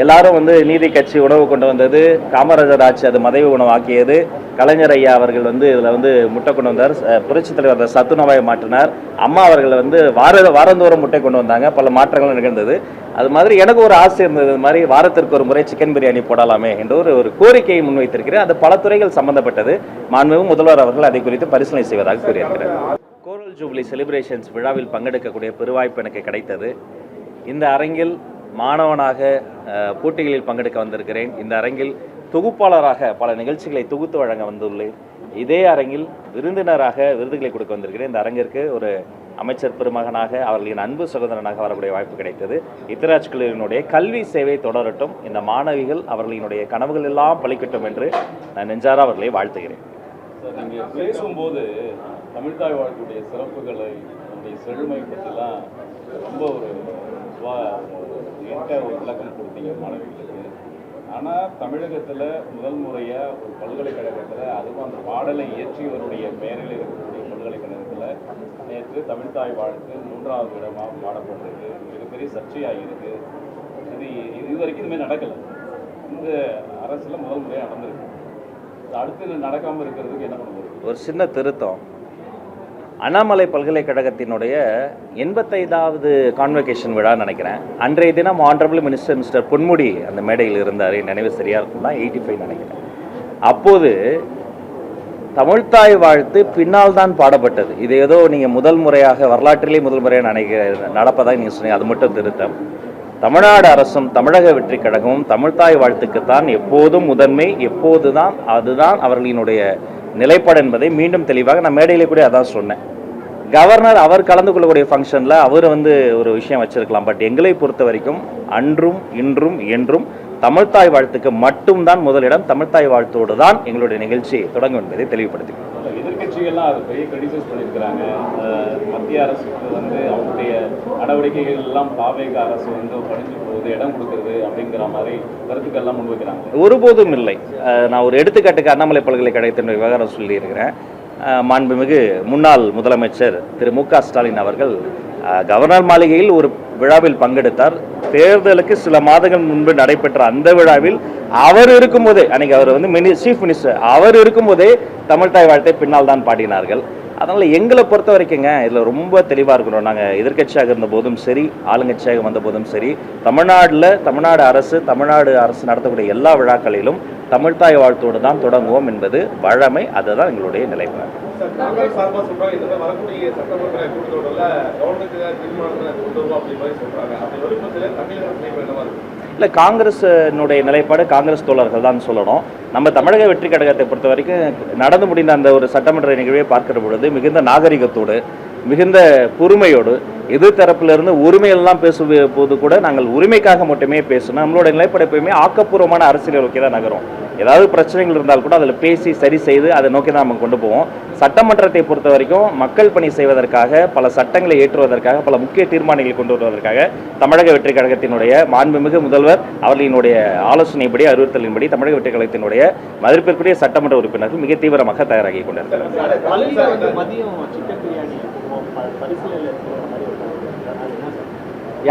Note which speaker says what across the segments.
Speaker 1: எல்லாரும் நீதி கட்சி உணவு கொண்டு வந்தது, காமராஜர் ஆட்சி அது மதிய உணவு ஆக்கியது, கலைஞர் ஐயா அவர்கள் இதில் முட்டை கொண்டு வந்தார், புரட்சித் தலைவர் சத்துணவாயை மாற்றினார், அம்மா அவர்கள் வாரந்தோறும் முட்டை கொண்டு வந்தாங்க, பல மாற்றங்கள் நிகழ்ந்தது. அது மாதிரி எனக்கு ஒரு ஆசை இருந்தது, இது மாதிரி வாரத்திற்கு ஒரு முறை சிக்கன் பிரியாணி போடலாமே என்ற ஒரு கோரிக்கையை முன்வைத்திருக்கிறேன். அது பல துறைகள் சம்பந்தப்பட்டது. மாண்புமிகு முதல்வர் அவர்கள் அதை குறித்து பரிசீலனை செய்வதாக கூறியிருக்கிறார். கோரல் ஜூப்ளி செலிப்ரேஷன்ஸ் விழாவில் பங்கெடுக்கக்கூடிய பெருவாய்ப்பு எனக்கு கிடைத்தது. இந்த அரங்கில் மாணவனாக போட்டிகளில் பங்கெடுக்க வந்திருக்கிறேன். இந்த அரங்கில் தொகுப்பாளராக பல நிகழ்ச்சிகளை தொகுத்து வழங்க வந்துள்ளேன். இதே அரங்கில் விருந்தினராக விருதுகளை கொடுக்க வந்திருக்கிறேன். இந்த அரங்கிற்கு ஒரு அமைச்சர் பெருமகனாக அவர்களின் அன்பு சகோதரனாக வரக்கூடிய வாய்ப்பு கிடைத்தது. இத்திராஜ் கல்லூரியினுடைய கல்வி சேவை தொடரட்டும், இந்த மாணவிகள் அவர்களினுடைய கனவுகள் எல்லாம் பலிக்கட்டும் என்று நான் நெஞ்சார அவர்களை வாழ்த்துகிறேன்.
Speaker 2: நீங்கள் பேசும்போது தமிழ்தாய் வாழ்க்கையுடைய சிறப்புகளை செழுமை பற்றிலாம் ரொம்ப ஒரு விளக்கம் கொடுத்தீங்க மாணவிகளுக்கு. ஆனால் தமிழகத்தில் முதல் முறையாக ஒரு பல்கலைக்கழகத்தில் அதுவும் அந்த பாடலை இயற்றியவருடைய பெயரில் இருக்கக்கூடிய பல்கலைக்கழகத்தில் நேற்று தமிழ்தாய் வாழ்த்து 3வது இடமாக பாடப்பட்டிருக்கு. மிகப்பெரிய சர்ச்சையாகிருக்கு. இது வரைக்கும் இதுமாதிரி நடக்கலை. இந்த அரசில் முதல் முறையாக நடந்திருக்கு. அடுத்து நடக்காமல் இருக்கிறதுக்கு என்ன பண்ண முடியும்?
Speaker 1: ஒரு சின்ன திருத்தம். அண்ணாமலை பல்கலைக்கழகத்தினுடைய 85வது கான்வெகேஷன் விழா நினைக்கிறேன். அன்றைய தினம் ஆனரபிள் மினிஸ்டர் பொன்முடி அந்த மேடையில் இருந்தார். நினைவு சரியாக இருக்கும்னா 85 நினைக்கிறேன். அப்போது தமிழ்தாய் வாழ்த்து பின்னால் தான் பாடப்பட்டது. இது ஏதோ நீங்கள் முதல் முறையாக வரலாற்றிலே முதல் முறையாக நடப்பதாக நீங்கள் சொன்னீங்க. அது மட்டும் திருத்தம். தமிழ்நாடு அரசும் தமிழக வெற்றி கழகமும் தமிழ்தாய் வாழ்த்துக்குத்தான் எப்போதும் முதன்மை, எப்போதுதான் அதுதான் அவர்களினுடைய நிலைப்பாடு என்பதை மீண்டும் தெளிவாக நான் மேடையிலே கூட அதான் சொன்னேன். கவர்னர் அவர் கலந்து கொள்ளக்கூடிய ஃபங்க்ஷனில் அவர் ஒரு விஷயம் வச்சிருக்கலாம். பட் எங்களை பொறுத்த வரைக்கும் அன்றும் இன்றும் என்றும் தமிழ்தாய் வாழ்த்துக்கு மட்டும்தான் முதலிடம். தமிழ்தாய் வாழ்த்தோடு தான் எங்களுடைய நிகழ்ச்சி தொடங்கும் என்பதை தெளிவுபடுத்திக்கிறோம்.
Speaker 2: எதிர்கட்சிகள்லாம் அதை பெரிய கிரிட்டிசைஸ் பண்ணியிருக்கிறாங்க. மத்திய அரசுக்கு அவங்களுடைய நடவடிக்கைகள் எல்லாம் தாவேக அரசு பணிஞ்சு போகுது, இடம் கொடுக்குறது அப்படிங்கிற மாதிரி கருத்துக்கள் எல்லாம் முன்வைக்கிறாங்க.
Speaker 1: ஒருபோதும் இல்லை. நான் ஒரு எடுத்துக்காட்டுக்கு அண்ணாமலை பல்கலைக்கழகத்தினுடைய விவகாரம் சொல்லியிருக்கிறேன். மாண்புமிகு முன்னாள் முதலமைச்சர் திரு மு.க. ஸ்டாலின் அவர்கள் கவர்னர் மாளிகையில் ஒரு விழாவில் பங்கெடுத்தார். தேர்தலுக்கு சில மாதங்கள் முன்பு நடைபெற்ற அந்த விழாவில் அவர் இருக்கும்போதே, அன்னைக்கு அவர் சீஃப் மினிஸ்டர், அவர் இருக்கும்போதே தமிழ்தாய் வாழ்த்தை பின்னால் தான் பாடினார்கள். அதனால் எங்களை பொறுத்த வரைக்குங்க இதில் ரொம்ப தெளிவாக இருக்கணும். நாங்கள் எதிர்கட்சியாக இருந்த போதும் சரி, ஆளுங்கட்சியாக வந்த போதும் சரி, தமிழ்நாடு அரசு நடத்தக்கூடிய எல்லா விழாக்களிலும் தமிழ்தாய் வாழ்த்தோடு தான் தொடங்குவோம் என்பது வழமை. அதுதான் எங்களுடைய நிலைப்பாடு. இல்லை, காங்கிரஸினுடைய நிலைப்பாடு காங்கிரஸ் தோழர்கள் தான் சொல்லணும். நம்ம தமிழக வெற்றி கழகத்தை பொறுத்த வரைக்கும் நடந்து முடிந்த அந்த ஒரு சட்டமன்ற நிகழ்வை பார்க்கிற பொழுது மிகுந்த நாகரிகத்தோடு, மிகுந்த பொறுமையோடு, எதிர்த்தரப்பிலிருந்து உரிமையெல்லாம் பேசும் போது கூட நாங்கள் உரிமைக்காக மட்டுமே பேசணும். நம்மளோட நிலைப்பாடு எப்பயுமே ஆக்கப்பூர்வமான அரசியல் நோக்கி தான் நகரும். ஏதாவது பிரச்சனைகள் இருந்தால் கூட அதில் பேசி சரி செய்து அதை நோக்கி தான் நம்ம கொண்டு போவோம். சட்டமன்றத்தை பொறுத்த வரைக்கும் மக்கள் பணி செய்வதற்காக, பல சட்டங்களை ஏற்றுவதற்காக, பல முக்கிய தீர்மானங்களை கொண்டு வருவதற்காக தமிழக வெற்றி கழகத்தினுடைய மாண்புமிகு முதல்வர் அவர்களினுடைய ஆலோசனைப்படி, அறிவுறுத்தலின்படி தமிழக வெற்றி கழகத்தினுடைய மதிப்பிற்குரிய சட்டமன்ற உறுப்பினர்கள் மிக தீவிரமாக தயாராகி கொண்டிருக்கிறார்.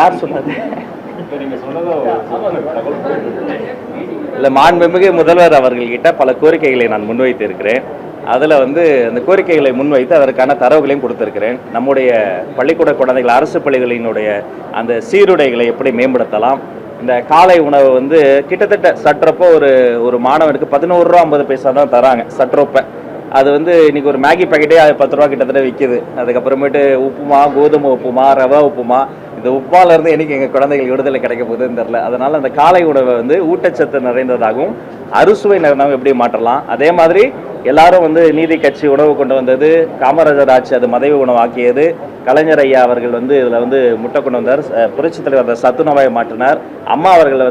Speaker 1: யார் சொன்னது? இல்லை, மாண்புமிகு முதல்வர் அவர்கள்கிட்ட பல கோரிக்கைகளை நான் முன்வைத்து இருக்கிறேன். அதில் அந்த கோரிக்கைகளை முன்வைத்து அதற்கான தரவுகளையும் கொடுத்திருக்கிறேன். நம்முடைய பள்ளிக்கூட குழந்தைகள், அரசு பள்ளிகளினுடைய அந்த சீருடைகளை எப்படி மேம்படுத்தலாம், இந்த காலை உணவு கிட்டத்தட்ட சற்றப்போ ஒரு மாணவனுக்கு 11 ரூபா 50 பைசா தான் தராங்க சற்றப்ப. அது இன்னைக்கு ஒரு மேகி பேக்கெட்டே 10 ரூபா கிட்டத்தட்ட விற்கிது. அதுக்கப்புறமேட்டு உப்புமா, கோதுமை உப்புமா, ரவா உப்புமா, இந்த உப்பாலேருந்து என்னைக்கு எங்கள் குழந்தைகள் விடுதலை கிடைக்க போகுதுன்னு தெரில. அதனால் அந்த காலை உணவை ஊட்டச்சத்து நிறைந்ததாகவும் அறுசுவை நிறைந்ததாகவும் எப்படி மாற்றலாம். அதே மாதிரி எல்லாரும் நீதி கட்சி உணவு கொண்டு வந்தது, காமராஜர் ஆட்சி அது மதிய உணவு ஆக்கியது, கலைஞர் ஐயா அவர்கள் இதில் முட்டை கொண்டு வந்தார், புரட்சித் தலைவர் சத்துணவாயை மாற்றினார், அம்மா அவர்கள்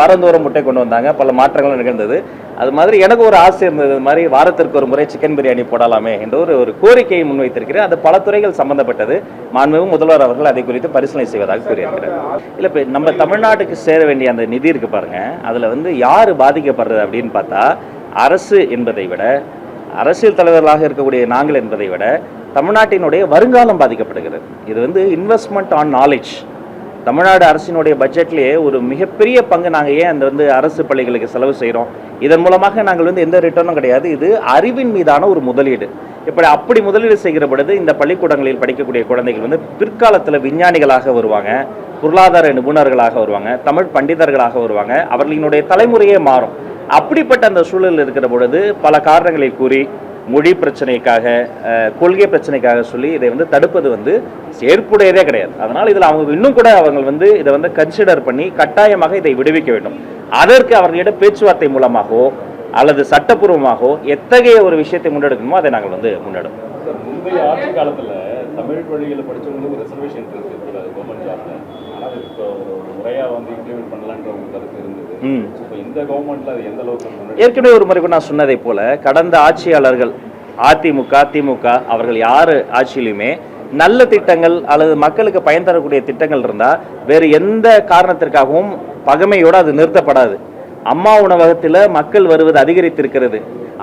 Speaker 1: வாரந்தோறும் முட்டை கொண்டு வந்தாங்க, பல மாற்றங்கள் நிகழ்ந்தது. அது மாதிரி எனக்கு ஒரு ஆசை இருந்தது, இது மாதிரி வாரத்திற்கு ஒரு முறை சிக்கன் பிரியாணி போடலாமே என்ற ஒரு கோரிக்கையை முன்வைத்திருக்கிறேன். அது பல துறைகள் சம்பந்தப்பட்டது. மாண்புமிகு முதல்வர் அவர்கள் அதை குறித்து பரிசீலனை செய்வதாக கூறியிருக்கிறார். இல்லை, இப்போ நம்ம தமிழ்நாட்டுக்கு சேர வேண்டிய அந்த நிதி இருக்கு பாருங்க, அதில் யார் பாதிக்கப்படுறது அப்படின்னு பார்த்தா, அரசு என்பதை விட, அரசியல் தலைவர்களாக இருக்கக்கூடிய நாங்கள் என்பதை விட தமிழ்நாட்டினுடைய வருங்காலம் பாதிக்கப்படுகிறது. இது இன்வெஸ்ட்மெண்ட் ஆன் நாலேஜ். தமிழ்நாடு அரசினுடைய பட்ஜெட்லேயே ஒரு மிகப்பெரிய பங்கு நாங்கள் ஏன் அந்த வந்து அரசு பள்ளிகளுக்கு செலவு செய்கிறோம். இதன் மூலமாக நாங்கள் வந்து எந்த ரிட்டர்னும் கிடையாது. இது அறிவின் மீதான ஒரு முதலீடு. அப்படி முதலீடு செய்கிற பொழுது இந்த பள்ளிக்கூடங்களில் படிக்கக்கூடிய குழந்தைகள் வந்து பிற்காலத்தில் விஞ்ஞானிகளாக வருவாங்க, பொருளாதார நிபுணர்களாக வருவாங்க, தமிழ் பண்டிதர்களாக வருவாங்க, அவர்களினுடைய தலைமுறையே மாறும். அப்படிப்பட்ட அந்த சூழலில் இருக்கிற பொழுது பல காரணங்களை கூறி மொழி பிரச்சனைக்காக, கொள்கை பிரச்சனைக்காக சொல்லி இதை வந்து தடுப்பது வந்து ஏற்புடையதே கிடையாது. அதனால் இதில் அவங்க இன்னும் கூட அவங்க வந்து இதை வந்து கன்சிடர் பண்ணி கட்டாயமாக இதை விடுவிக்க வேண்டும். அதற்கு அவர்களிடம் பேச்சுவார்த்தை மூலமாகவோ அல்லது சட்டப்பூர்வமாகவோ எத்தகைய ஒரு விஷயத்தை முன்னெடுக்கணுமோ அதை நாங்கள் வந்து முன்னெடுப்போம்.
Speaker 2: முந்தைய ஆட்சி காலத்தில் தமிழ் வழிகளில் படித்தவங்களுக்கு ரிசர்வேஷன் இருக்குது கவர்மெண்ட் ஜாப்ல. ஆனால் அது இப்போ ஒரு முறையாக வந்து இம்ப்ளிமெண்ட் பண்ணலான்ற ஒரு கருத்து இருந்தது. இப்போ இந்த கவர்மெண்ட்ல அது எந்த அளவுக்கு
Speaker 1: ஏற்கனவே ஒரு முறை நான் சொன்னதை போல கடந்த ஆட்சியாளர்கள் அதிமுக, திமுக அவர்கள் யார் ஆட்சியிலுமே நல்ல திட்டங்கள் அல்லது மக்களுக்கு பயன் தரக்கூடிய திட்டங்கள் இருந்தால் வேறு எந்த காரணத்திற்காகவும் பகைமையோடு அது நிறுத்தப்படாது. அம்மா உணவகத்தில் மக்கள் வருவது அதிகரித்திருக்கிறது.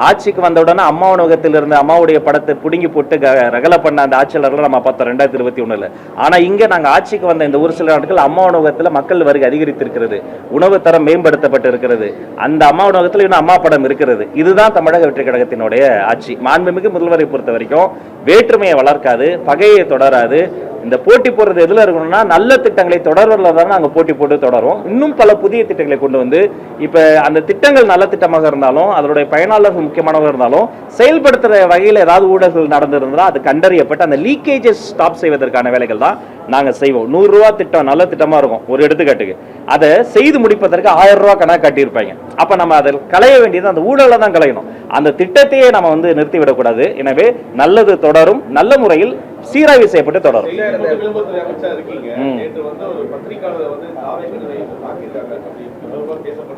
Speaker 1: ஆட்சிக்கு வந்தவுடனே அம்மா உணவகத்தில் இருந்த அம்மாவுடைய படத்தை பிடுங்கி போட்டு ரகலை பண்ண அந்த ஆட்சியாளர்கள் நம்ம பார்த்தோம் 2021. ஆனால் இங்கே நாங்கள் ஆட்சிக்கு வந்த இந்த ஒரு சில நாட்கள் அம்மா உணவகத்தில் மக்கள் வருகை அதிகரித்திருக்கிறது, உணவு தரம் மேம்படுத்தப்பட்டு இருக்கிறது. அந்த அம்மா உணவகத்தில் இன்னும் அம்மா படம் இருக்கிறது. இதுதான் தமிழக வெற்றி கழகத்தினுடைய ஆட்சி. மாண்புமிகு முதல்வரை பொறுத்த வரைக்கும் வேற்றுமையை வளர்க்காது, பகையை தொடராது. இந்த போட்டி போடுறது எதில் இருக்கணும்னா நல்ல திட்டங்களை தொடர்வதில் தான் நாங்கள் போட்டி போட்டு தொடரும். இன்னும் பல புதிய திட்டங்களை கொண்டு வந்து இப்போ அந்த திட்டங்கள் நல்ல திட்டமாக இருந்தாலும் அதனுடைய பயனாளர்கள் முக்கியமானவர்கள் இருந்தாலும் செயல்படுத்துகிற வகையில் ஏதாவது ஊழல்கள் நடந்திருந்தால் அது கண்டறியப்பட்டு அந்த லீக்கேஜஸ் ஸ்டாப் செய்வதற்கான வேலைகள் தான் நாங்கள் செய்வோம். 100 ரூபா திட்டம் நல்ல திட்டமாக இருக்கும் ஒரு எடுத்துக்காட்டுக்கு, அதை செய்து முடிப்பதற்கு 1000 ரூபா கணக்கு காட்டியிருப்பாங்க. அப்போ நம்ம அதை களைய வேண்டியது அந்த ஊழலை தான் களையணும். அந்த திட்டத்தையே நம்ம வந்து நிறுத்திவிடக்கூடாது. எனவே நல்லது தொடரும், நல்ல முறையில் சீராய்வு செய்யப்பட்டு தொடரும்.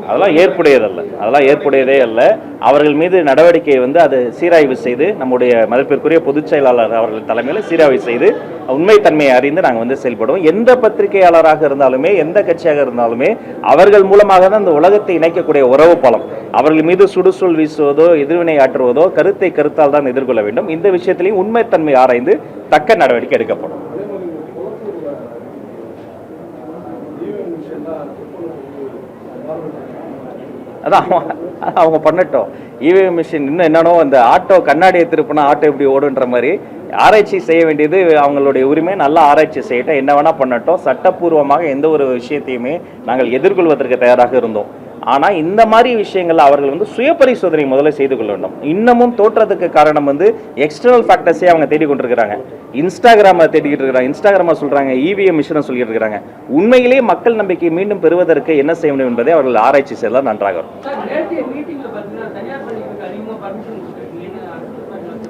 Speaker 1: அதெல்லாம் ஏற்புடையதல்ல, அதெல்லாம் ஏற்புடையதே அல்ல. அவர்கள் மீது நடவடிக்கையை வந்து அது சீராய்வு செய்து நம்முடைய மதிப்பிற்குரிய பொதுச் செயலாளர் அவர்கள் தலைமையில் சீராய்வு செய்து உண்மைத்தன்மையை அறிந்து நாங்கள் வந்து செயல்படுவோம். எந்த பத்திரிகையாளராக இருந்தாலுமே எந்த கட்சியாக இருந்தாலுமே அவர்கள் மூலமாக தான் இந்த உலகத்தை இணைக்கக்கூடிய உறவு பாலம். அவர்கள் மீது சுடுசொல் வீசுவதோ எதிர்வினை ஆற்றுவதோ கருத்தை கருத்தால் தான் எதிர்கொள்ள வேண்டும். இந்த விஷயத்திலையும் உண்மைத்தன்மை ஆராய்ந்து தக்க நடவடிக்கை எடுக்கப்படும். அதான் அவங்க பண்ணட்டும். இவிஎம் மிஷின் இன்னும் என்னன்னோ அந்த ஆட்டோ கண்ணாடியை திருப்பினா ஆட்டோ எப்படி ஓடுன்ற மாதிரி ஆராய்ச்சி செய்ய வேண்டியது அவங்களுடைய உரிமை. நல்லா ஆராய்ச்சி செய்யட்டும், என்ன வேணா பண்ணட்டும். சட்டப்பூர்வமாக எந்த ஒரு விஷயத்தையுமே நாங்கள் எதிர்கொள்வதற்கு தயாராக இருந்தோம். ஆனால் இந்த மாதிரி விஷயங்கள் அவர்கள் வந்து சுய பரிசோதனை முதல்ல செய்து கொள்ள வேண்டும். இன்னமும் தோற்றத்துக்கு காரணம் வந்து எக்ஸ்டர்னல் ஃபேக்டர்ஸே அவங்க தேடி கொண்டிருக்கிறாங்க. இன்ஸ்டாகிராமை தேடிக்கிட்டு இருக்கிறாங்க, இன்ஸ்டாகிராமை சொல்கிறாங்க, இவிஎம் மிஷினை சொல்லிட்டு இருக்கிறாங்க. உண்மையிலேயே மக்கள் நம்பிக்கை மீண்டும் பெறுவதற்கு என்ன செய்ய வேண்டும் என்பதை அவர்கள் ஆராய்ச்சி செய்யலாம் நன்றாக இருக்கும்.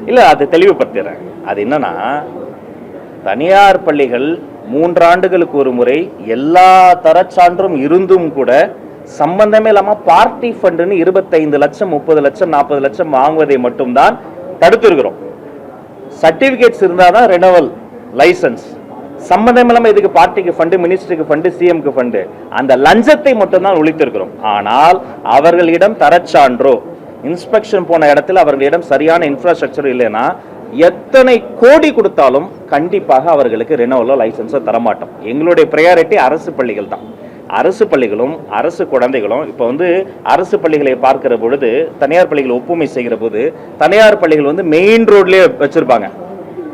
Speaker 1: இல்லை, அது தெளிவுபடுத்துகிறேன். அது என்னன்னா, தனியார் பள்ளிகள் 3 ஆண்டுகளுக்கு ஒரு முறை எல்லா தரச்சான்றும் இருந்தும் கூட சம்பந்தமே இல்லாமல் பார்ட்டி ஃபண்டுன்னு 25 லட்சம் 30 லட்சம் 40 லட்சம் வாங்குவதை மட்டும்தான் தடுத்திருக்கிறோம். சர்டிபிகேட்ஸ் இருந்தால் தான் ரெனவல் லைசன்ஸ். சம்பந்தம் இல்லாமல் இதுக்கு பார்ட்டிக்கு ஃபண்டு, மினிஸ்டருக்கு ஃபண்டு, சிஎம்க்கு ஃபண்டு, அந்த லஞ்சத்தை மட்டும்தான் ஒழித்திருக்கிறோம். ஆனால் அவர்களிடம் தரச்சான்றோ இன்ஸ்பெக்ஷன் போன இடத்துல அவர்களிடம் சரியான இன்ஃப்ராஸ்ட்ரக்சர் இல்லைன்னா எத்தனை கோடி கொடுத்தாலும் கண்டிப்பாக அவர்களுக்கு ரெனவலோ லைசன்ஸோ தரமாட்டோம். எங்களுடைய ப்ரையாரிட்டி அரசு பள்ளிகள் தான். அரசு பள்ளிகளும் அரசு குழந்தைகளும் இப்போ வந்து அரசு பள்ளிகளை பார்க்கிற பொழுது தனியார் பள்ளிகள் ஒப்புமை செய்கிற போது தனியார் பள்ளிகள் வந்து மெயின் ரோட்லேயே வச்சுருப்பாங்க,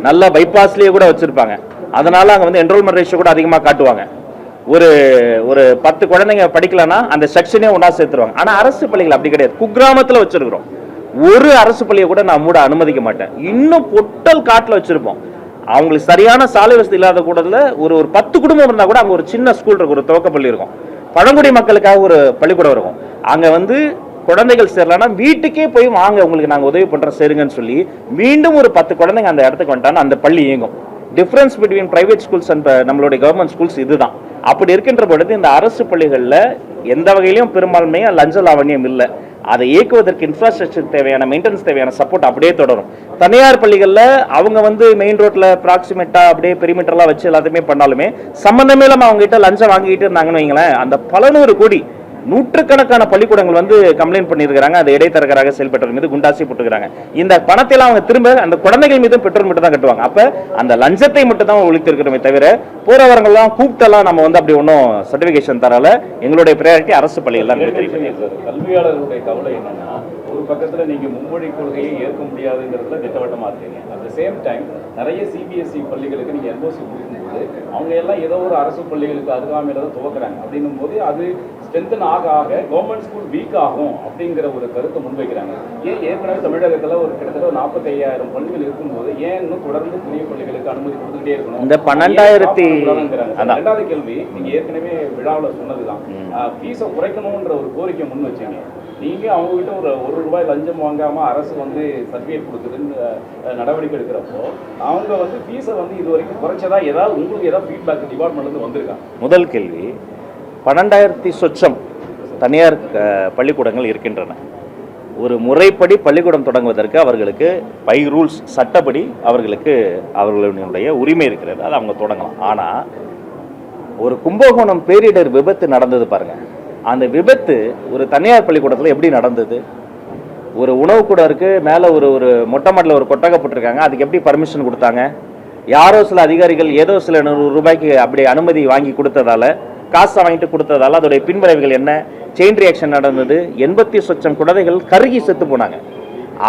Speaker 1: நல்ல பைபாஸ்லேயே கூட வச்சுருப்பாங்க. அதனால் அங்கே வந்து என்ரோல்மெண்ட் ரேஷியோ கூட அதிகமாக காட்டுவாங்க. ஒரு 10 குழந்தைங்க படிக்கலன்னா அந்த செக்ஷனே ஒன்றா சேர்த்துருவாங்க. ஆனால் அரசு பள்ளிகள் அப்படி கிடையாது. குக்கிராமத்தில் வச்சுருக்கிறோம். ஒரு அரசு பள்ளியை கூட நான் மூட அனுமதிக்க மாட்டேன். இன்னும் பொட்டல் காட்டில் வச்சுருப்போம். அவங்களுக்கு சரியான சாலை வசதி இல்லாத கூடல ஒரு 10 குடும்பம் இருந்தால் கூட அங்கே ஒரு சின்ன ஸ்கூல் இருக்கும், ஒரு துவக்கப்பள்ளி இருக்கும், பழங்குடி மக்களுக்காக ஒரு பள்ளிக்கூடம் இருக்கும். அங்கே வந்து குழந்தைகள் சேரலன்னா வீட்டுக்கே போய் வாங்க உங்களுக்கு நாங்கள் உதவி பண்ணுறோம் சேருங்கன்னு சொல்லி மீண்டும் ஒரு 10 குழந்தைங்க அந்த இடத்துக்கு வந்துட்டாங்கன்னா அந்த பள்ளி இயங்கும். Difference between private schools and நம்மளுடைய கவர்மெண்ட் ஸ்கூல்ஸ் இதுதான். அப்படி இருக்கின்ற பொழுது இந்த அரசு பள்ளிகளில் எந்த வகையிலும் பெரும்பான்மையாக லஞ்ச லாவண்யம் இல்லை. அதை இயக்குவதற்கு இன்ஃப்ராஸ்ட்ரக்சர் தேவையான மெயின்டெனன்ஸ் தேவையான சப்போர்ட் அப்படியே தொடரும். தனியார் பள்ளிகளில் அவங்க வந்து மெயின் ரோட்டில் ப்ராக்சிமேட்டாக அப்படியே பெரிமீட்டர்லாம் வச்சு எல்லாத்தையுமே பண்ணாலுமே சம்மந்தமே இல்லாமல் அவங்ககிட்ட லஞ்சம் வாங்கிட்டு இருந்தாங்கன்னு வைங்களேன், அந்த பல 100 கோடி நூற்றுக்கணக்கான பள்ளிக்கூடங்கள் வந்து கம்ப்ளைண்ட் பண்ணியிருக்காங்க. அந்த இடைத்தரகராக செயல்பட்டவர் மீது குண்டாசி போட்டுக்கிறாங்க. இந்த பணத்தை எல்லாம் அவங்க திரும்ப அந்த குழந்தைகள் மீதும் பெற்றோர் மட்டும் தான் கட்டுவாங்க. அப்ப அந்த லஞ்சத்தை மட்டும் தான் ஒழித்திருக்கிறோமே தவிர போறவர்கள்லாம் கூப்பிட்டெல்லாம் நம்ம வந்து அப்படி ஒன்றும் சர்டிபிகேஷன் தரல. எங்களுடைய பிரையாரிட்டி அரசு பள்ளிகள் தான்.
Speaker 2: கல்வியாளர்களுடைய கவலை என்னன்னா, ஒரு பக்கத்துல நீங்க மும்மொழி கொள்கையை ஏற்க முடியாதுங்கிறதுல திட்டவட்டமா இருக்கீங்க. அட் த சேம் டைம் நிறைய சிபிஎஸ்இ பள்ளிகளுக்கு நீங்க என்ஓசி கொடுக்கும்போது அவங்க எல்லாம் ஏதோ ஒரு அரசு பள்ளிகளுக்கு அருகாமையில தான் துவக்குறாங்க. அப்படின்னும் போது அது ஸ்ட்ரென்தன் ஆக ஆக கவர்மெண்ட் ஸ்கூல் வீக் ஆகும் அப்படிங்கிற ஒரு கருத்தை முன்வைக்கிறாங்க. ஏன் ஏற்கனவே தமிழகத்துல ஒரு கிட்டத்தட்ட 45,000 பள்ளிகள் இருக்கும்போது ஏன் இன்னும் தொடர்ந்து புதிய பள்ளிகளுக்கு அனுமதி கொடுத்துட்டே இருக்கணும்?
Speaker 1: இந்த 12,000
Speaker 2: ரெண்டாவது கேள்வி, நீங்க ஏற்கனவே விழாவில் சொன்னதுதான், ஃபீஸை குறைக்கணும்ன்ற ஒரு கோரிக்கை முன் வச்சீங்க. நீங்க அவங்க கிட்ட ஒரு ரூபாய் லஞ்சம் வாங்காம அரசு வந்து சர்டிஃபிகேட் கொடுக்குதுன்னு நடவடிக்கை எடுக்கிறப்போ அவங்க வந்து ஃபீஸை வந்து இது வரைக்கும் குறைச்சதா ஏதாவது உங்களுக்கு ஏதாவது ஃபீட்பேக் டிபார்ட்மெண்ட்ல இருந்து வந்திருக்காங்க?
Speaker 1: முதல் கேள்வி, 12,000 சொச்சம் தனியார் பள்ளிக்கூடங்கள் இருக்கின்றன. ஒரு முறைப்படி பள்ளிக்கூடம் தொடங்குவதற்கு அவர்களுக்கு பை ரூல்ஸ் சட்டப்படி அவர்களுடைய உரிமை இருக்கிறது. அதை அவங்க தொடங்கலாம். ஆனால் ஒரு கும்பகோணம் பேரிடர் விபத்து நடந்தது பாருங்க. அந்த விபத்து ஒரு தனியார் பள்ளிக்கூடத்தில் எப்படி நடந்தது? ஒரு உணவு கூட இருக்கு, மேலே ஒரு மொட்டை மாடல ஒரு கொட்டகை போட்டிருக்காங்க. அதுக்கு எப்படி பர்மிஷன் கொடுத்தாங்க? யாரோ சில அதிகாரிகள் ஏதோ சில 100 ரூபாய்க்கு அப்படி அனுமதி வாங்கி கொடுத்ததால, காசை வாங்கிட்டு கொடுத்ததால அதோடைய பின்விளைவுகள் என்ன? செயின் ரியாக்ஷன் நடந்தது. 80 சொச்சம் குழந்தைகள் கருகி செத்து போனாங்க.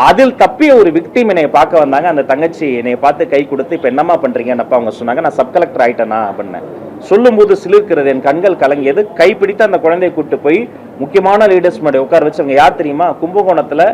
Speaker 1: அதில் தப்பிய ஒரு விக்டிம் என்னை பார்க்க வந்தாங்க. அந்த தங்கச்சி என்னை பார்த்து கை கொடுத்து இப்போ என்னம்மா பண்றீங்கன்னு அப்பா அவங்க சொன்னாங்க. நான் சப் கலெக்டர் ஆயிட்டேனா அப்படின்னேன். சொல்லும் போது சிலிர்க்கிறது, என் கண்கள் கலங்கியது. கைப்பிடித்து அந்த குழந்தையை கூட்டு போய் முக்கியமான லீடர்ஸ் முன்னாடி உட்கார வச்சு, அவங்க யார் தெரியுமா? கும்பகோணத்துல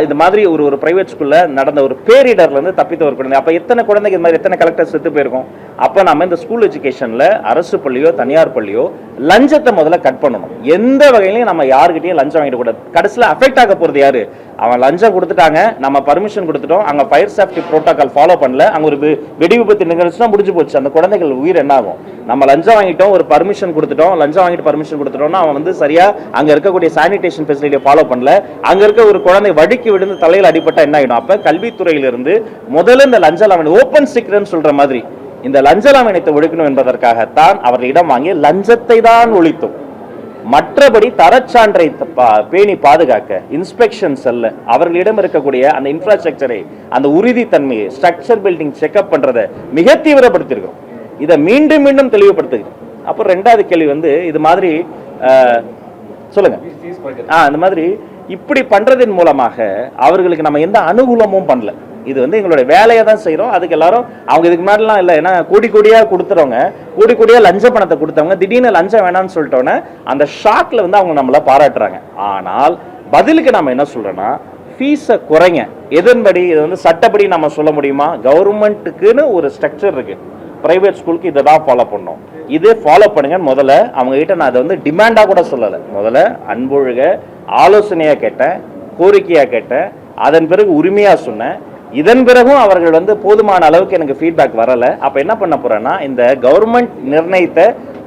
Speaker 1: இந்த மாதிரி ஒரு பிரைவேட் ஸ்கூல்ல நடந்த ஒரு பேரிடர்ல இருந்து தப்பித்த ஒரு குழந்தை. அப்ப எத்தனை குழந்தைங்க இது மாதிரி எத்தனை கலெக்டர் செத்து போயிருக்கும்? அப்ப நம்ம இந்த ஸ்கூல் எஜுகேஷன்ல அரசு பள்ளியோ தனியார் பள்ளியோ லஞ்சத்தை முதல்ல கட் பண்ணணும். எந்த வகையிலையும் நம்ம யாருக்கிட்டையும் லஞ்சம் வாங்கிட்டு கூடாது. கடைசியில் அஃபெக்ட் ஆக போறது யாரு? அவன் லஞ்சம் கொடுத்துட்டாங்க, நம்ம பர்மிஷன் கொடுத்துட்டோம், அங்க ஃபயர் சேஃப்டி புரோட்டோகால் ஃபாலோ பண்ணல, அங்க ஒரு வெடி விபத்து நிகழ்ச்சினா முடிஞ்சு போச்சு. அந்த குழந்தைகள் உயிர் என்ன ஆகும்? நம்ம லஞ்சம் வாங்கிட்டோம், ஒரு பர்மிஷன் கொடுத்துட்டோம், லஞ்சம் வாங்கிட்டு பர்மிஷன் கொடுத்துட்டோம்னா அவன் வந்து சரியா அங்க இருக்கக்கூடிய சானிடேஷன் ஃபெசிலிட்டியை ஃபாலோ பண்ணல, அங்க இருக்க ஒரு குழந்தை வடிக்கி விழுந்து தலையில் அடிபட்டா என்ன ஆகிடும்? அப்ப கல்வித்துறையிலிருந்து முதல்ல இந்த லஞ்ச லாவணி ஓப்பன் சீக்ரெட் சொல்ற மாதிரி இந்த லஞ்ச லாவணியத்தை ஒழிக்கணும் என்பதற்காகத்தான் அவர்களிடம் வாங்கி லஞ்சத்தை தான் ஒழித்தோம். மற்றபடி தரச்சான்றை பேணி பாதுகாக்க இன்ஸ்பெக்ஷன் செல்ல அவர்களிடம் இருக்கக்கூடிய அந்த இன்ஃப்ராஸ்ட்ரக்சரை, அந்த உறுதித்தன்மையை, ஸ்ட்ரக்சர் பில்டிங் செக்அப் பண்றதை மிக தீவிரப்படுத்திருக்கிறோம். இதை மீண்டும் மீண்டும் தெளிவுபடுத்துகிறோம். அப்புறம் ரெண்டாவது கேள்வி வந்து இது மாதிரி சொல்லுங்க, இந்த மாதிரி இப்படி பண்றதன் மூலமாக அவர்களுக்கு நம்ம எந்த அனுகூலமும் பண்ணல. இது வந்து எங்களுடைய வேலையை தான் செய்யறோம். அதுக்கு எல்லாரும் அவங்க இதுக்கு மாதிரிலாம் இல்லை, ஏன்னா கோடியா கொடுத்துறவங்க, கோடியா லஞ்ச பணத்தை கொடுத்தவங்க திடீர்னு லஞ்சம் வேணாம்னு சொல்லிட்டோன்னே அந்த ஷாக்ல வந்து அவங்க நம்மள பாராட்டுறாங்க. ஆனால் பதிலுக்கு நம்ம என்ன சொல்றோம்னா, ஃபீஸை குறைங்க. எதன்படி? இது வந்து சட்டப்படி நம்ம சொல்ல முடியுமா? கவர்மெண்ட்டுக்குன்னு ஒரு ஸ்ட்ரக்சர் இருக்கு. பிரைவேட் ஸ்கூலுக்கு இதை தான் ஃபாலோ பண்ணோம், இதே ஃபாலோ பண்ணுங்க. முதல்ல அவங்க கிட்ட நான் அதை வந்து டிமாண்டா கூட சொல்லலை. முதல்ல அன்பொழுக ஆலோசனையா கேட்டேன், கோரிக்கையா கேட்டேன், அதன் பிறகு உரிமையா சொன்னேன். இதன் பிறகும் அவர்கள் வந்து போதுமான அளவுக்கு எனக்கு ஃபீட்பேக் வரல. அப்ப என்ன பண்ண போறேன்னா, இந்த கவர்மெண்ட் நிர்ணயித்த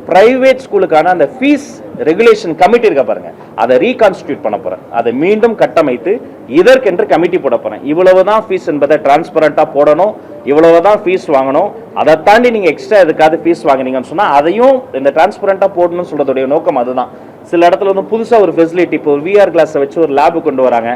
Speaker 1: பிரைவேட் ஸ்கூலுக்கான அந்த ஃபீஸ் ரெகுலேஷன் கமிட்டி இருக்க பாருங்க, அதை ரீகான்ஸ்டியூட் பண்ண போறேன். அதை மீண்டும் கட்டமைத்து இதற்கென்று கமிட்டி போட போறேன். இவ்வளவுதான் ஃபீஸ் என்பதை டிரான்ஸ்பரண்டா போடணும், இவ்வளவுதான் ஃபீஸ் வாங்கணும். அதை தாண்டி நீங்க எக்ஸ்ட்ரா எதுக்காவது ஃபீஸ் வாங்கினீங்கன்னு சொன்னா அதையும் இந்த டிரான்ஸ்பரண்டா போடணும்னு சொல்றதுடைய நோக்கம் அதுதான். சில இடத்துல வந்து புதுசா ஒரு ஃபெசிலிட்டி, இப்போ ஒரு விஆர் கிளாஸை வச்சு ஒரு லேபு கொண்டு வராங்க,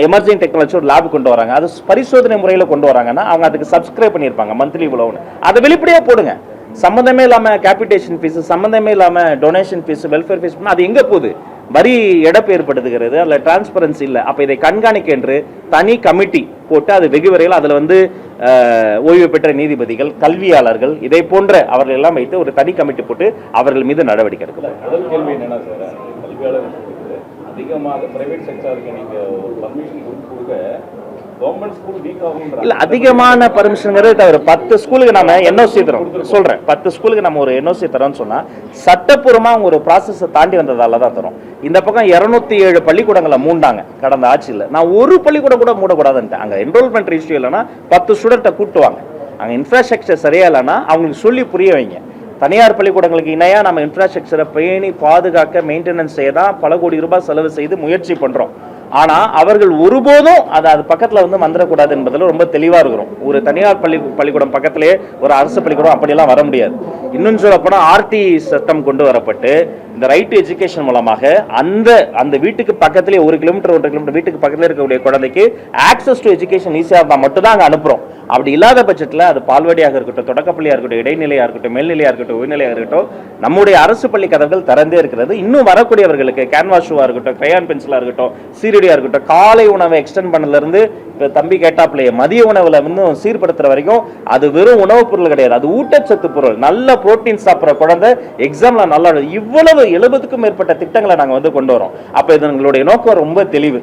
Speaker 1: எமர்ஜிங் டெக்னாலஜி ஒரு லேபு கொண்டு வராங்க, அது பரிசோதனை முறையில் கொண்டு வராங்கன்னா அவங்க அதுக்கு சப்ஸ்கிரைப் பண்ணியிருப்பாங்க மந்த்லி இவ்வளவுன்னு. அதை வெளிப்படையாக போடுங்க. சம்மந்தமே இல்லாம கேபிடேஷன் ஃபீஸ், சம்மந்தமே இல்லாம டொனேஷன் ஃபீஸ், வெல்ஃபேர் ஃபீஸ், அது எங்க போகுது? வரி இழப்பு ஏற்படுத்துகிறது, அதில் டிரான்ஸ்பரன்சி இல்லை. அப்போ இதை கண்காணிக்க என்று தனி கமிட்டி போட்டு அது வெகு விரைவில் அதில் வந்து ஓய்வு பெற்ற நீதிபதிகள், கல்வியாளர்கள், இதை போன்ற அவர்கள் எல்லாம் வைத்து ஒரு தனி கமிட்டி போட்டு அவர்கள் மீது நடவடிக்கை எடுக்கலாம்.
Speaker 2: முதல் கேள்வி என்னன்னா சார், கல்வியாளர்கள் அதிகமாக பிரைவேட் செக்டருக்கு நீங்க பர்மிஷன் கொடுக்க கவர்மெண்ட் ஸ்கூல் வீக் ஆகும் இல்ல, அதிகமான
Speaker 1: பர்மிஷன்ங்கிறது தவிர 10 ஸ்கூலுக்கு நம்ம என்ஓசி தரோம் சொல்றேன். 10 ஸ்கூலுக்கு நம்ம ஒரு என்ஓசி தரோம்னு சொன்னா சட்டப்பூர்வமா அவங்க ஒரு ப்ராசஸ் தாண்டி வந்ததால தான் தரோம். இந்த பக்கம் 207 பள்ளிக்கூடங்களை மூண்டாங்க கடந்த ஆட்சியில். நான் ஒரு பள்ளிக்கூடம் கூட மூடக்கூடாதுன்ட்டேன். அங்க என்ரோல்மெண்ட் ரேஷியோ இல்லைன்னா 10 ஸ்டூடெண்ட்டை கூட்டுவாங்க. அங்க இன்ஃப்ராஸ்ட்ரக்சர் சரியா இல்லைன்னா அவங்களுக்கு சொல்லி புரிய வைங்க. தனியார் பள்ளிக்கூடங்களுக்கு இணையா நம்ம இன்ஃப்ராஸ்ட்ரக்சரை பேணி பாதுகாக்க மெயின்டெனன்ஸ் செய்ய தான் பல கோடி ரூபாய் செலவு செய்து முயற்சி பண்றோம். ஆனா அவர்கள் ஒருபோதும் அது பக்கத்துல வந்து வந்துடக்கூடாது என்பதில் ரொம்ப தெளிவா இருக்கிறோம். ஒரு தனியார் பள்ளிக்கூடம் பக்கத்திலே ஒரு அரசு பள்ளிக்கூடம் அப்படியெல்லாம் வர முடியாது. இன்னும் சொல்ல போனா ஆர்டி சட்டம் கொண்டு வரப்பட்டு இந்த ரைட் டு எஜுகேஷன் மூலமாக அந்த வீட்டுக்கு பக்கத்திலே 1 கிலோமீட்டர் 1.5 கிலோமீட்டர் வீட்டுக்கு பக்கத்தில் இருக்கக்கூடிய குழந்தைக்கு ஆக்சஸ் டு எஜுகேஷன் ஈஸியாக இருந்தால் மட்டும் தான் அங்கே அனுப்புகிறோம். அப்படி இல்லாத பட்சத்தில் அது பால்வாடியாக இருக்கட்டும், தொடக்கப்பள்ளியாக இருக்கட்டும், இடைநிலையாக இருக்கட்டும், மேல்நிலையாக இருக்கட்டும், உயர்நிலையாக இருக்கட்டும், நம்முடைய அரசு பள்ளி கதவுகள் திறந்தே இருக்கிறது. இன்னும் வரக்கூடியவர்களுக்கு கேன்வாஸ் ஷூவாக இருக்கட்டும், கிரையான் பென்சிலாக இருக்கட்டும், சீரடியாக இருக்கட்டும், காலை உணவை எக்ஸ்டெண்ட் பண்ணலேருந்து இப்போ தம்பி கேட்டாப்லையே மதிய உணவில் இன்னும் சீர்படுத்துகிற வரைக்கும் அது வெறும் உணவுப் பொருள் கிடையாது, அது ஊட்டச்சத்து பொருள். நல்ல புரோட்டீன் சாப்பிட்ற குழந்தை எக்ஸாமில் நல்லா இவ்வளவு 70க்கும் மேற்பட்ட திட்டங்களை நாங்கள் கொண்டு வரோம். அப்போ இது எங்களுடைய நோக்கம் ரொம்ப தெளிவு.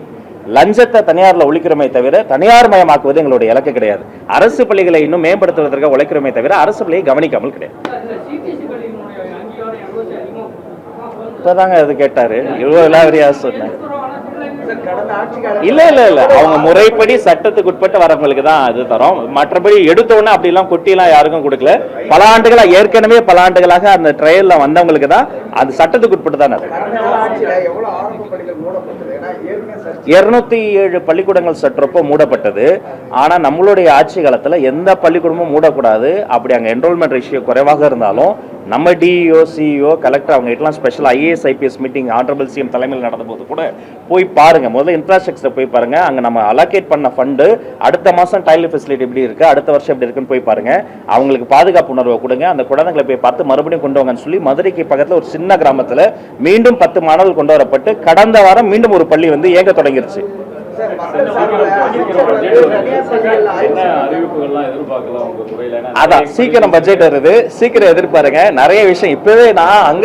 Speaker 1: லஞ்சத்தை தனியார்ல ஒழிக்கிறோமே தவிர தனியார் மயமாக்குவது எங்களுடைய இலக்கு கிடையாது. அரசு பள்ளிகளை இன்னும் மேம்படுத்துவதற்காக உழைக்கிறோமே தவிர அரசு பள்ளியை கவனிக்காமல் கிடையாது. இப்பதாங்க அது கேட்டாரு, இவ்வளவு விலாவரியா சொன்னேன். இல்ல இல்ல இல்ல, அவங்க முறைப்படி சட்டத்துக்கு உட்பட்டு வரவங்களுக்கு தான் அது தரோம். மற்றபடி எடுத்தோன்னு அப்படி எல்லாம் கொட்டி எல்லாம் யாருக்கும் கொடுக்கல. பல ஆண்டுகளாக அந்த ட்ரையல்ல வந்தவங்களுக்கு தான் அது சட்டத்துக்கு உட்பட்டு தான். 207 பள்ளிக்கூடங்கள் சற்றப்போ மூடப்பட்டது. ஆனா நம்மளுடைய ஆட்சி காலத்துல எந்த பள்ளிக்கூடமும் மூடக்கூடாது. அப்படி அங்க என்ரோல்மெண்ட் ரேஷியோ குறைவாக இருந்தாலும் நம்ம டிஇஓ, சிஇஓ, கலெக்டர் அவங்க கிட்டலாம் special IAS IPS meeting honourable CM தலைமையில் நடந்த போது கூட போய் பாருங்க. முதல்ல இன்ஃப்ராஸ்ட்ரக்சர் போய் பாருங்க. அங்க நம்ம அலோகேட் பண்ண ஃபண்டு அடுத்த மாசம் டாய்லெட் ஃபெசிலிட்டி எப்படி இருக்கு, அடுத்த வருஷம் எப்படி இருக்குன்னு போய் பாருங்க. அவங்களுக்கு பாதுகாப்பு உணர்வை கொடுங்க. அந்த குழந்தைகளை போய் பார்த்து மறுபடியும் கொண்டு வாங்கன்னு சொல்லி மதுரைக்கு பக்கத்துல ஒரு சின்ன கிராமத்துல மீண்டும் 10 மாணவர்கள் கொண்டு வரப்பட்டு கடந்த வாரம் மீண்டும் ஒரு பள்ளி இயங்க தொடங்கிருச்சு. அதான் சீக்கிரம் பட்ஜெட் வருது, சீக்கிரம் எதிர்பாருங்க. நிறைய விஷயம் இப்பவே நான்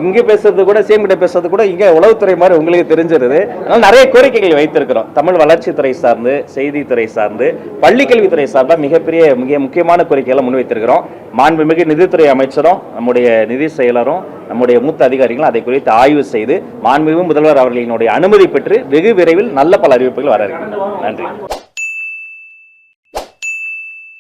Speaker 1: இங்க பேசுறது கூட சிஎம் கிட்ட பேசுறது கூட இங்க உளவுத்துறை மாதிரி உங்களுக்கு தெரிஞ்சிருது. அதனால நிறைய கோரிக்கைகள் வைத்திருக்கிறோம். தமிழ் வளர்ச்சித்துறை சார்ந்து, செய்தித்துறை சார்ந்து, பள்ளிக்கல்வித்துறை சார்ந்தா மிக முக்கியமான கோரிக்கைகளை முன்வைத்திருக்கிறோம். மாண்புமிகு நிதித்துறை அமைச்சரும் நம்முடைய நிதி செயலரும் நம்முடைய மூத்த அதிகாரிகளும் அதை குறித்து ஆய்வு செய்து மாண்புமிகு முதல்வர் அவர்களினுடைய அனுமதி பெற்று வெகு விரைவில் நல்ல பல அறிவிப்புகள் வர இருக்கிறது. நன்றி.